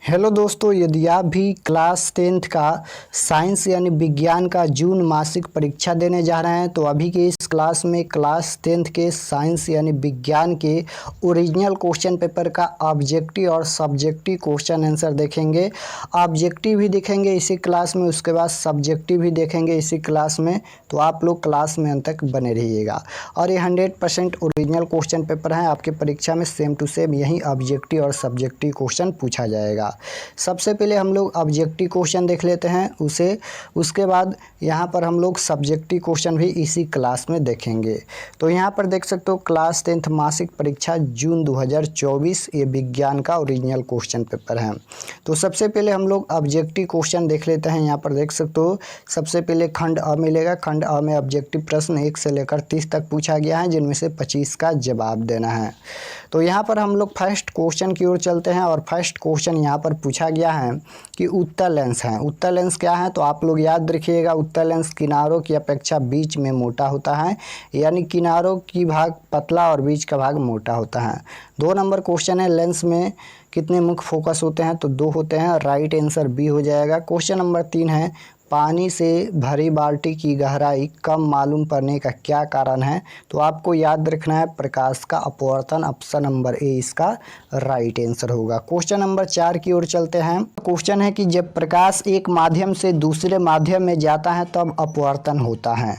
Hello दोस्तों, यदि आप भी क्लास 10th का साइंस यानी विज्ञान का जून मासिक परीक्षा देने जा रहे हैं तो अभी के इस क्लास में क्लास 10th के साइंस यानी विज्ञान के ओरिजिनल क्वेश्चन पेपर का ऑब्जेक्टिव और सब्जेक्टिव क्वेश्चन आंसर देखेंगे। ऑब्जेक्टिव भी देखेंगे इसी क्लास में, उसके बाद सब्जेक्टिव भी देखेंगे इसी क्लास में। तो आप लोग क्लास में अंत तक बने रहिएगा। और ये 100% ओरिजिनल क्वेश्चन पेपर हैं, आपके परीक्षा में सेम टू सेम यही ऑब्जेक्टिव और सब्जेक्टिव क्वेश्चन पूछा जाएगा। सबसे पहले हम लोग ऑब्जेक्टिव क्वेश्चन देख लेते हैं उसके बाद यहाँ पर हम लोग सब्जेक्टिव क्वेश्चन भी इसी क्लास में देखेंगे। तो यहाँ पर देख सकते हो क्लास 10th मासिक परीक्षा जून 2024, ये विज्ञान का ओरिजिनल क्वेश्चन पेपर है। तो सबसे पहले हम लोग ऑब्जेक्टिव क्वेश्चन देख लेते हैं। यहाँ पर देख सकते हो सबसे पहले खंड अ मिलेगा। खंड अ में ऑब्जेक्टिव प्रश्न 1 से लेकर 30 तक पूछा गया है, जिनमें से 25 का जवाब देना है। तो यहाँ पर हम लोग फर्स्ट क्वेश्चन की ओर चलते हैं और फर्स्ट क्वेश्चन यहाँ पर पूछा गया है कि उत्तल लेंस है। उत्तल लेंस क्या है, तो आप लोग याद रखिएगा, उत्तल लेंस किनारों की अपेक्षा बीच में मोटा होता है, यानी किनारों की भाग पतला और बीच का भाग मोटा होता है। 2 नंबर क्वेश्चन है, लेंस में कितने मुख्य फोकस होते हैं, तो 2 होते हैं। राइट आंसर बी हो जाएगा। क्वेश्चन नंबर 3 है, पानी से भरी बाल्टी की गहराई कम मालूम पड़ने का क्या कारण है, तो आपको याद रखना है प्रकाश का अपवर्तन। ऑप्शन नंबर ए इसका राइट आंसर होगा। क्वेश्चन नंबर 4 की ओर चलते हैं। क्वेश्चन है कि जब प्रकाश एक माध्यम से दूसरे माध्यम में जाता है तब अपवर्तन होता है।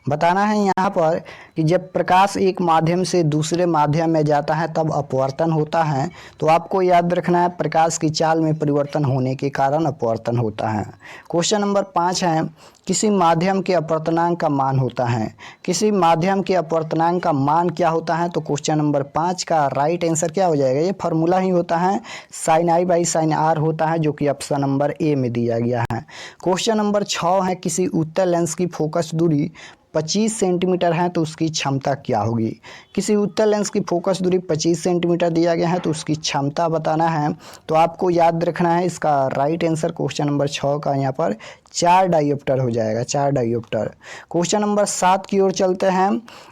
बताना है यहाँ पर कि जब प्रकाश एक माध्यम से दूसरे माध्यम में जाता है तब अपवर्तन होता है। तो आपको याद रखना है प्रकाश की चाल में परिवर्तन होने के कारण अपवर्तन होता है। क्वेश्चन नंबर 5 है, किसी माध्यम के अपवर्तनांक का मान होता है। किसी माध्यम के अपवर्तनांक का मान क्या होता है, तो क्वेश्चन नंबर 5 का राइट आंसर क्या हो जाएगा, ये फार्मूला ही होता है, sine i by sine r होता है, जो कि ऑप्शन नंबर ए में दिया गया है। क्वेश्चन नंबर 6 है, किसी उत्तल लेंस की फोकस दूरी 25 सेंटीमीटर है तो उसकी क्षमता क्या होगी। किसी उत्तल लेंस की फोकस दूरी 25 सेंटीमीटर दिया गया है तो उसकी क्षमता बताना है। तो आपको याद रखना है इसका राइट आंसर क्वेश्चन नंबर 6 का यहाँ पर 4 डायोप्टर हो जाएगा, 4 डायोप्टर। क्वेश्चन नंबर 7 की ओर चलते हैं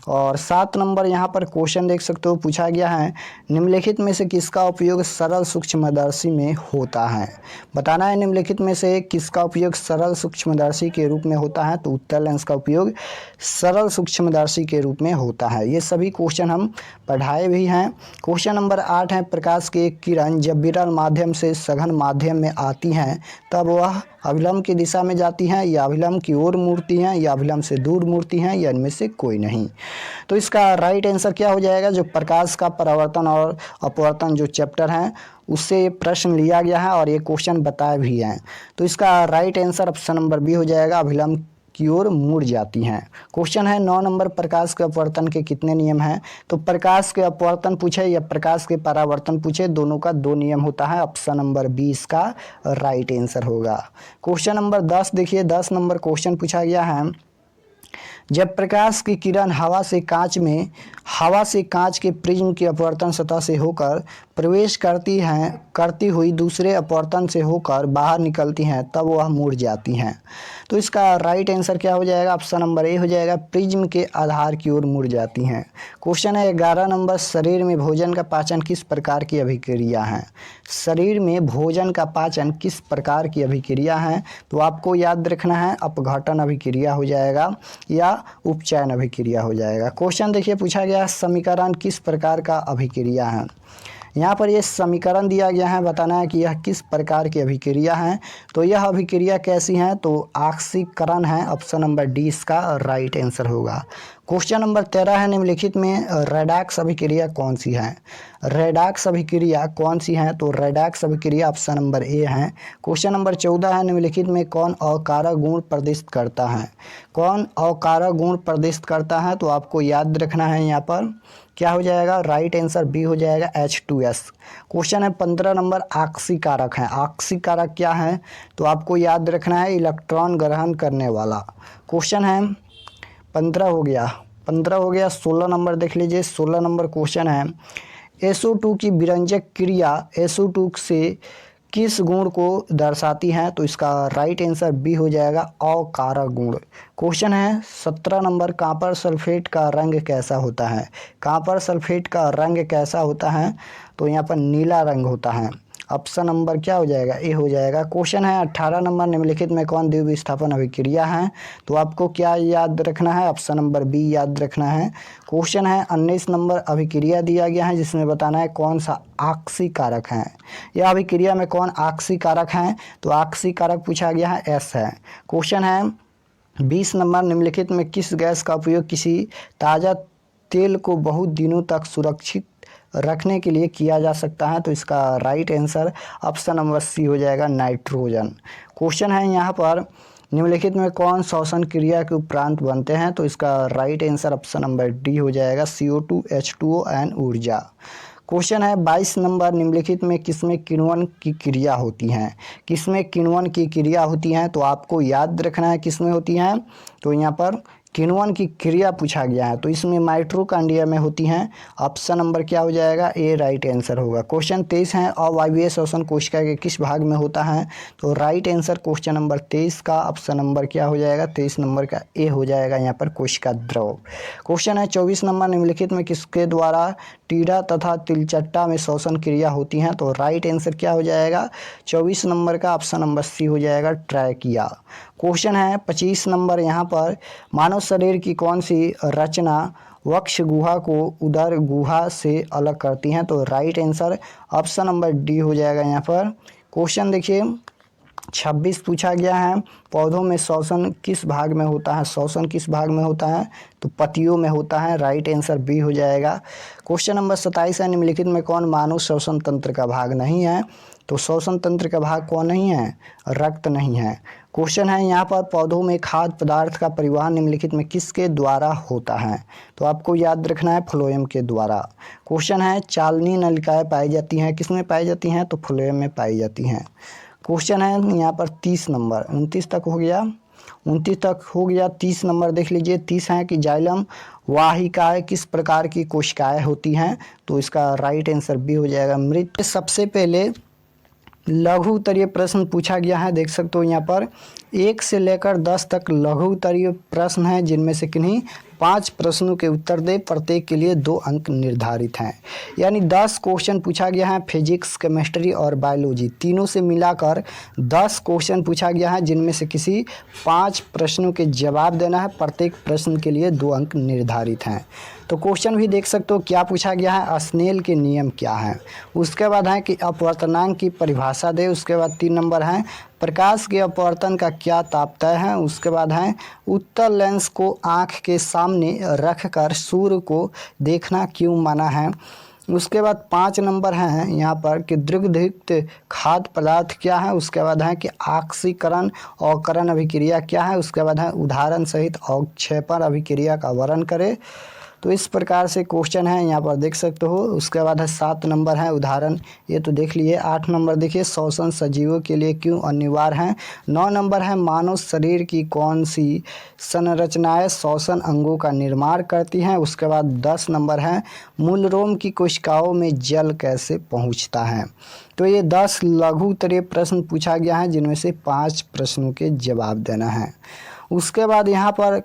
और 7 नंबर यहाँ पर क्वेश्चन देख सकते हो पूछा गया है, निम्नलिखित में से किसका उपयोग सरल सूक्ष्मदर्शी में होता है। बताना है निम्नलिखित में से किसका उपयोग सरल सूक्ष्मदर्शी के रूप में होता है, तो उत्तल लेंस का उपयोग सरल सूक्ष्मदर्शी के रूप में होता है। ये सभी क्वेश्चन हम पढ़ाए भी हैं। क्वेश्चन नंबर 8 है, प्रकाश की एक किरण जब विरल माध्यम से सघन माध्यम में आती हैं तब वह अभिलंब की दिशा में जाती हैं या अभिलंब की ओर मुड़ती हैं या अभिलंब से दूर मुड़ती हैं या इनमें से कोई नहीं। तो इसका राइट आंसर क्या हो जाएगा, जो प्रकाश का परावर्तन और अपवर्तन जो चैप्टर है उससे ये प्रश्न लिया गया है और ये क्वेश्चन बताए भी हैं। तो इसका right answer option number B हो जाएगा, अभिलंब की ओर मुड़ जाती हैं। क्वेश्चन है 9 नंबर, प्रकाश के अपवर्तन के कितने नियम हैं। तो प्रकाश के अपवर्तन पूछे या प्रकाश के परावर्तन पूछे, दोनों का 2 नियम होता है। ऑप्शन नंबर 20 का राइट आंसर होगा। क्वेश्चन नंबर 10 देखिए, 10 नंबर क्वेश्चन पूछा गया है, जब प्रकाश की किरण हवा से कांच के प्रिज्म की अपवर्तन सतह से होकर प्रवेश करती हुई दूसरे अपवर्तन से होकर बाहर निकलती हैं तब वह मुड़ जाती हैं। तो इसका राइट आंसर क्या हो जाएगा, ऑप्शन नंबर ए हो जाएगा, प्रिज्म के आधार की ओर मुड़ जाती हैं। क्वेश्चन है 11 नंबर, शरीर में भोजन का पाचन किस प्रकार की अभिक्रिया है। शरीर में भोजन का पाचन किस प्रकार की अभिक्रिया है, तो आपको याद रखना है अपघटन अभिक्रिया हो जाएगा या उपचयन अभिक्रिया हो जाएगा। क्वेश्चन देखिए पूछा गया, समीकरण किस प्रकार का अभिक्रिया है। यहाँ पर ये समीकरण दिया गया है, बताना है कि यह किस प्रकार की अभिक्रिया है। तो यह अभिक्रिया कैसी है, तो ऑक्सीकरण है। ऑप्शन नंबर डी इसका राइट आंसर होगा। क्वेश्चन नंबर 13 है, निम्नलिखित में रेडॉक्स अभिक्रिया कौन सी है। रेडॉक्स अभिक्रिया कौन सी है, तो रेडॉक्स अभिक्रिया ऑप्शन नंबर ए है। क्वेश्चन नंबर 14 है, निम्नलिखित में कौन अकारक गुण प्रदर्शित करता है। कौन अकारक गुण प्रदर्शित करता है, तो आपको याद रखना है यहाँ पर क्या हो जाएगा, राइट आंसर बी हो जाएगा, H2S। क्वेश्चन है 15 नंबर, ऑक्सीकारक है। ऑक्सीकारक क्या है, तो आपको याद रखना है इलेक्ट्रॉन ग्रहण करने वाला। क्वेश्चन है 15 हो गया। 16 नंबर देख लीजिए, 16 नंबर क्वेश्चन है, SO2 की विरंजक क्रिया SO2 से किस गुण को दर्शाती है, तो इसका राइट आंसर बी हो जाएगा, अकारक गुण। क्वेश्चन है 17 नंबर, कॉपर सल्फेट का रंग कैसा होता है। कॉपर सल्फेट का रंग कैसा होता है, तो यहाँ पर नीला रंग होता है। ऑप्शन नंबर क्या हो जाएगा, ए हो जाएगा। क्वेश्चन है 18 नंबर, निम्नलिखित में कौन द्वितीय विस्थापन अभिक्रिया है? तो आपको क्या याद रखना है, ऑप्शन नंबर बी याद रखना है। क्वेश्चन है 19 नंबर, अभिक्रिया दिया गया है जिसमें बताना है कौन सा आक्सी कारक है। यह अभिक्रिया में कौन आक्सी कारक है? तो आक्सी कारक पूछा गया है, एस है। क्वेश्चन है 20 नंबर, निम्नलिखित में किस गैस का उपयोग किसी ताज़ा तेल को बहुत दिनों तक सुरक्षित रखने के लिए किया जा सकता है? तो इसका right answer option number C हो जाएगा, नाइट्रोजन। क्वेश्चन है यहाँ पर निम्नलिखित में कौन श्वसन क्रिया के उपरांत बनते हैं? तो इसका right answer option number D हो जाएगा, CO2 H2O एंड ऊर्जा। क्वेश्चन है 22 नंबर, निम्नलिखित में किसमें किण्वन की क्रिया होती हैं? किसमें किण्वन की क्रिया होती हैं? तो आपको याद रखना है किसमें होती हैं। तो यहाँ पर किण्वन की क्रिया पूछा गया है, तो इसमें माइटोकॉन्ड्रिया में होती हैं। ऑप्शन नंबर क्या हो जाएगा, ए राइट आंसर होगा। क्वेश्चन 23 है, अवायवीय श्वसन कोशिका के किस भाग में होता है? तो राइट आंसर क्वेश्चन नंबर 23 का ऑप्शन नंबर क्या हो जाएगा, 23 नंबर का ए हो जाएगा यहाँ पर कोशिका द्रव। क्वेश्चन है 24 नंबर, निम्नलिखित में किसके द्वारा टीडा तथा तिलचट्टा में श्वसन क्रिया होती हैं? तो राइट आंसर क्या हो जाएगा, 24 नंबर का ऑप्शन नंबर सी हो जाएगा, ट्रैकिया। क्वेश्चन है 25 नंबर, यहाँ पर मानव शरीर की कौन सी रचना वक्ष गुहा को उदर गुहा से अलग करती हैं? तो right answer option number D हो जाएगा यहाँ पर। क्वेश्चन देखिए 26 पूछा गया है, पौधों में श्वसन किस भाग में होता है? श्वसन किस भाग में होता है? तो पत्तियों में होता है, राइट आंसर बी हो जाएगा। क्वेश्चन नंबर 27 है, निम्नलिखित में कौन मानव श्वसन तंत्र का भाग नहीं है? तो श्वसन तंत्र का भाग कौन नहीं है, रक्त नहीं है। क्वेश्चन है यहाँ पर पौधों में खाद्य पदार्थ का परिवहन निम्नलिखित में किसके द्वारा होता है? तो आपको याद रखना है फ्लोएम के द्वारा। क्वेश्चन है चालनी नलिकाएं पाई जाती हैं, किसमें पाई जाती हैं? तो फ्लोएम में पाई जाती हैं। क्वेश्चन है यहाँ पर 30 नंबर, 29 तक हो गया, 29 तक हो गया। 30 नंबर देख लीजिए, 30 है कि जाइलम वाहिकाएं किस प्रकार की कोशिकाएं होती हैं? तो इसका राइट आंसर बी हो जाएगा, मृत। सबसे पहले लघु उत्तरीय प्रश्न पूछा गया है, देख सकते हो यहाँ पर 1 से लेकर 10 तक लघु उत्तरीय प्रश्न हैं, जिनमें से किन्हीं 5 प्रश्नों के उत्तर दे, प्रत्येक के लिए 2 अंक निर्धारित हैं। यानी 10 क्वेश्चन पूछा गया है, फिजिक्स, केमिस्ट्री और बायोलॉजी तीनों से मिलाकर 10 क्वेश्चन पूछा गया है, जिनमें से किसी 5 प्रश्नों के जवाब देना है, प्रत्येक प्रश्न के लिए 2 अंक निर्धारित हैं। तो क्वेश्चन भी देख सकते हो क्या पूछा गया है, स्नेल के नियम क्या हैं। उसके बाद है कि अपवर्तनांक की परिभाषा दे। उसके बाद 3 नंबर है प्रकाश के अपवर्तन का क्या तापतय है। उसके बाद है उत्तल लेंस को आँख के सामने रखकर सूर्य को देखना क्यों मना है। उसके बाद 5 नंबर हैं यहाँ पर कि दुग्धयुक्त खाद्य पदार्थ क्या है। उसके बाद है कि ऑक्सीकरण अवकरण अभिक्रिया क्या है। उसके बाद है उदाहरण सहित अवक्षेपण अभिक्रिया का वर्णन करें। तो इस प्रकार से क्वेश्चन है यहाँ पर देख सकते हो। उसके बाद है 7 नंबर है उदाहरण, ये तो देख लिए। 8 नंबर देखिए श्वसन सजीवों के लिए क्यों अनिवार्य है। 9 नंबर है मानव शरीर की कौन सी संरचनाएं श्वसन अंगों का निर्माण करती हैं। उसके बाद 10 नंबर है मूलरोम की कोशिकाओं में जल कैसे पहुँचता है। तो ये 10 लघु उत्तरीय प्रश्न पूछा गया है, जिनमें से 5 प्रश्नों के जवाब देना है। उसके बाद यहाँ पर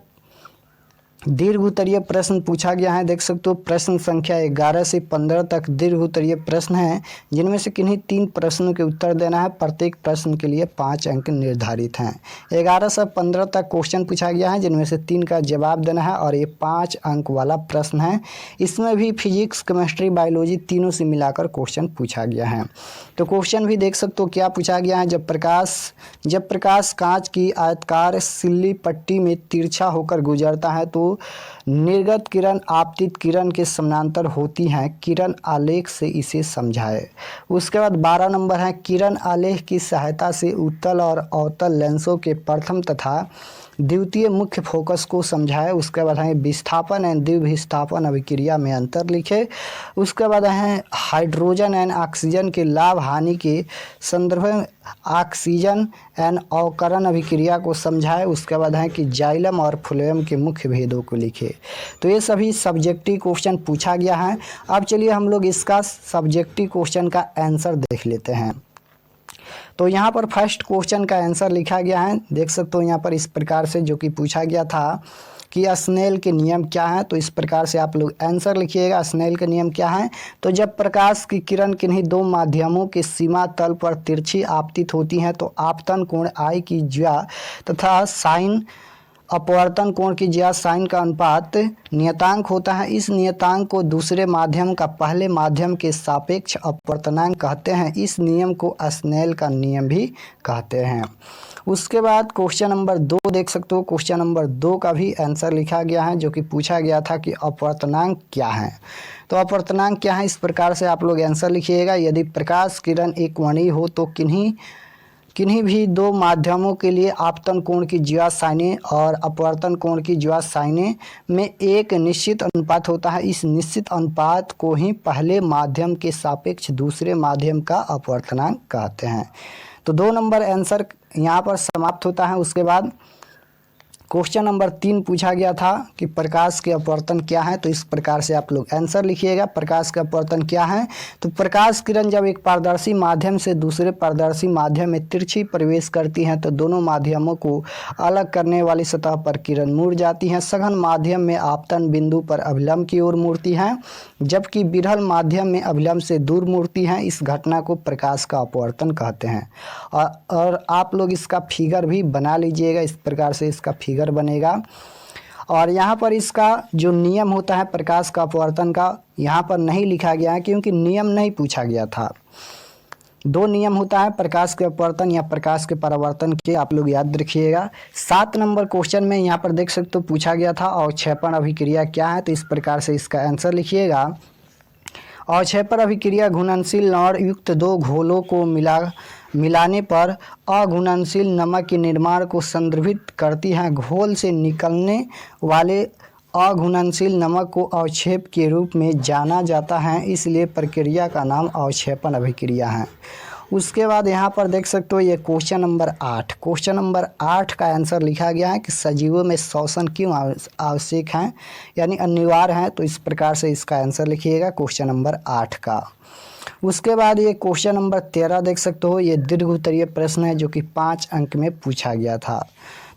दीर्घ उत्तरीय प्रश्न पूछा गया है, देख सकते हो। प्रश्न संख्या 11 से 15 तक दीर्घ उत्तरीय प्रश्न हैं, जिनमें से किन्हीं 3 प्रश्नों के उत्तर देना है। प्रत्येक प्रश्न के लिए 5 अंक निर्धारित हैं। 11 से 15 तक क्वेश्चन पूछा गया है, जिनमें से 3 का जवाब देना है, और ये 5 अंक वाला प्रश्न है। इसमें भी फिजिक्स, केमिस्ट्री, बायोलॉजी तीनों से मिलाकर क्वेश्चन पूछा गया है। तो क्वेश्चन भी देख सकते हो क्या पूछा गया है। जब प्रकाश कांच की आयताकार सिल्ली पट्टी में तिरछा होकर गुजरता है तो निर्गत किरण आपतित किरण के समानांतर होती हैं। किरण आलेख से इसे समझाए। उसके बाद 12 नंबर है किरण आलेख की सहायता से उत्तल और अवतल लेंसों के प्रथम तथा द्वितीय मुख्य फोकस को समझाए। उसके बाद है विस्थापन एंड द्विविस्थापन अभिक्रिया में अंतर लिखे। उसके बाद है हाइड्रोजन एंड ऑक्सीजन के लाभ हानि के संदर्भ में ऑक्सीजन एंड अवकरण अभिक्रिया को समझाए। उसके बाद है कि जाइलम और फ्लोएम के मुख्य भेदों को लिखे। तो ये सभी सब्जेक्टिव क्वेश्चन पूछा गया है। अब चलिए हम लोग इसका सब्जेक्टिव क्वेश्चन का आंसर देख लेते हैं। तो यहाँ पर फर्स्ट क्वेश्चन का आंसर लिखा गया है, देख सकते हो यहाँ पर इस प्रकार से, जो कि पूछा गया था कि स्नेल के नियम क्या हैं। तो इस प्रकार से आप लोग आंसर लिखिएगा। स्नेल के नियम क्या हैं? तो जब प्रकाश की किरण किन्हीं दो माध्यमों के सीमा तल पर तिरछी आपतित होती हैं तो आपतन कोण I की ज्या तथा साइन अपवर्तन कोण की ज्या साइन का अनुपात नियतांक होता है। इस नियतांक को दूसरे माध्यम का पहले माध्यम के सापेक्ष अपवर्तनांक कहते हैं। इस नियम को स्नेल का नियम भी कहते हैं। उसके बाद क्वेश्चन नंबर 2 देख सकते हो। क्वेश्चन नंबर 2 का भी आंसर लिखा गया है, जो कि पूछा गया था कि अपवर्तनांक क्या है। तो अपवर्तनांक क्या है, इस प्रकार से आप लोग आंसर लिखिएगा। यदि प्रकाश किरण एकवर्णीय हो तो किन्हीं भी दो माध्यमों के लिए आपतन कोण की ज्या साइनें और अपवर्तन कोण की ज्या साइनें में एक निश्चित अनुपात होता है। इस निश्चित अनुपात को ही पहले माध्यम के सापेक्ष दूसरे माध्यम का अपवर्तनांक कहते हैं। तो 2 नंबर आंसर यहाँ पर समाप्त होता है। उसके बाद क्वेश्चन नंबर 3 पूछा गया था कि प्रकाश के अपवर्तन क्या है। तो इस प्रकार से आप लोग आंसर लिखिएगा। प्रकाश का अपवर्तन क्या है? तो प्रकाश किरण जब एक पारदर्शी माध्यम से दूसरे पारदर्शी माध्यम में तिरछी प्रवेश करती हैं तो दोनों माध्यमों को अलग करने वाली सतह पर किरण मुड़ जाती हैं। सघन माध्यम में आपतन बिंदु पर अभिलंब की ओर मुड़ती हैं, जबकि विरल माध्यम में अभिलंब से दूर मुड़ती हैं। इस घटना को प्रकाश का अपवर्तन कहते हैं। और आप लोग इसका फिगर भी बना लीजिएगा। इस प्रकार से इसका फिगर बनेगा। और यहाँ पर इसका जो नियम होता है प्रकाश का अपवर्तन का, यहाँ पर नहीं लिखा गया है क्योंकि नियम नहीं पूछा गया था। 2 नियम होता है, प्रकाश के अपवर्तन या प्रकाश के परावर्तन के, आप लोग याद रखिएगा। 7 नंबर क्वेश्चन में यहाँ पर देख सकते हो पूछा गया था अवक्षेपण अभिक्रिया क्या है। तो इस प्रकार से इसका आंसर लिखिएगा। अवक्षेपण अभिक्रिया घुलनशील लवण युक्त 2 घोलों को मिलाने पर अघुलनशील नमक के निर्माण को संदर्भित करती है। घोल से निकलने वाले अघुलनशील नमक को अवक्षेप के रूप में जाना जाता है, इसलिए प्रक्रिया का नाम अवक्षेपण अभिक्रिया है। उसके बाद यहाँ पर देख सकते हो ये क्वेश्चन नंबर 8। क्वेश्चन नंबर 8 का आंसर लिखा गया है कि सजीवों में श्वसन क्यों आवश्यक है, यानी अनिवार्य है। तो इस प्रकार से इसका आंसर लिखिएगा क्वेश्चन नंबर 8 का। उसके बाद ये क्वेश्चन नंबर 13 देख सकते हो। ये दीर्घ उत्तरीय प्रश्न है जो कि 5 अंक में पूछा गया था।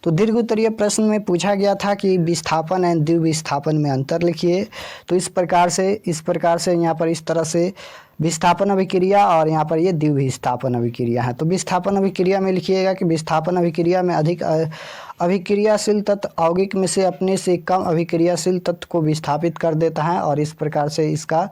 तो दीर्घ उत्तरीय प्रश्न में पूछा गया था कि विस्थापन एवं द्विविस्थापन में अंतर लिखिए। तो इस प्रकार से यहाँ पर इस तरह से विस्थापन अभिक्रिया और यहाँ पर ये द्विविस्थापन अभिक्रिया है। तो विस्थापन अभिक्रिया में लिखिएगा कि विस्थापन अभिक्रिया में अधिक अभिक्रियाशील तत्व यौगिक में से अपने से कम अभिक्रियाशील तत्व को विस्थापित कर देता है। और इस प्रकार से इसका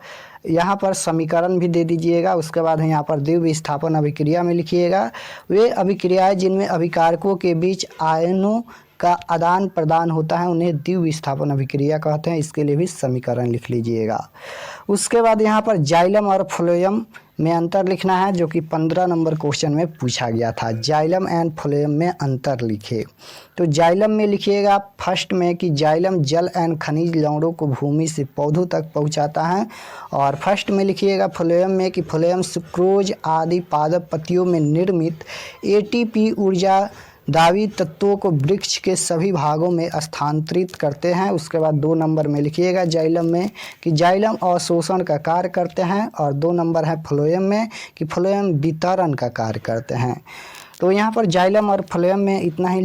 यहाँ पर समीकरण भी दे दीजिएगा। उसके बाद यहाँ पर द्विविस्थापन अभिक्रिया में लिखिएगा वे अभिक्रियाएं जिनमें अभिकारकों के बीच आयनों का आदान प्रदान होता है उन्हें द्विविस्थापन अभिक्रिया कहते हैं। इसके लिए भी समीकरण लिख लीजिएगा। उसके बाद यहाँ पर जाइलम और फ्लोएम में अंतर लिखना है, जो कि 15 नंबर क्वेश्चन में पूछा गया था। जाइलम एंड फ्लोएम में अंतर लिखे। तो जाइलम में लिखिएगा फर्स्ट में कि जाइलम जल एंड खनिज लवणों को भूमि से पौधों तक पहुंचाता है। और फर्स्ट में लिखिएगा फ्लोएम में कि फ्लोएम सुक्रोज आदि पादप पत्तियों में निर्मित एटीपी ऊर्जा दावी तत्वों को वृक्ष के सभी भागों में स्थानांतरित करते हैं। उसके बाद 2 नंबर में लिखिएगा जाइलम में कि जाइलम अवशोषण का कार्य करते हैं। और 2 नंबर है फ्लोएम में कि फ्लोएम वितरण का कार्य करते हैं। तो यहाँ पर जाइलम और फ्लोएम में इतना ही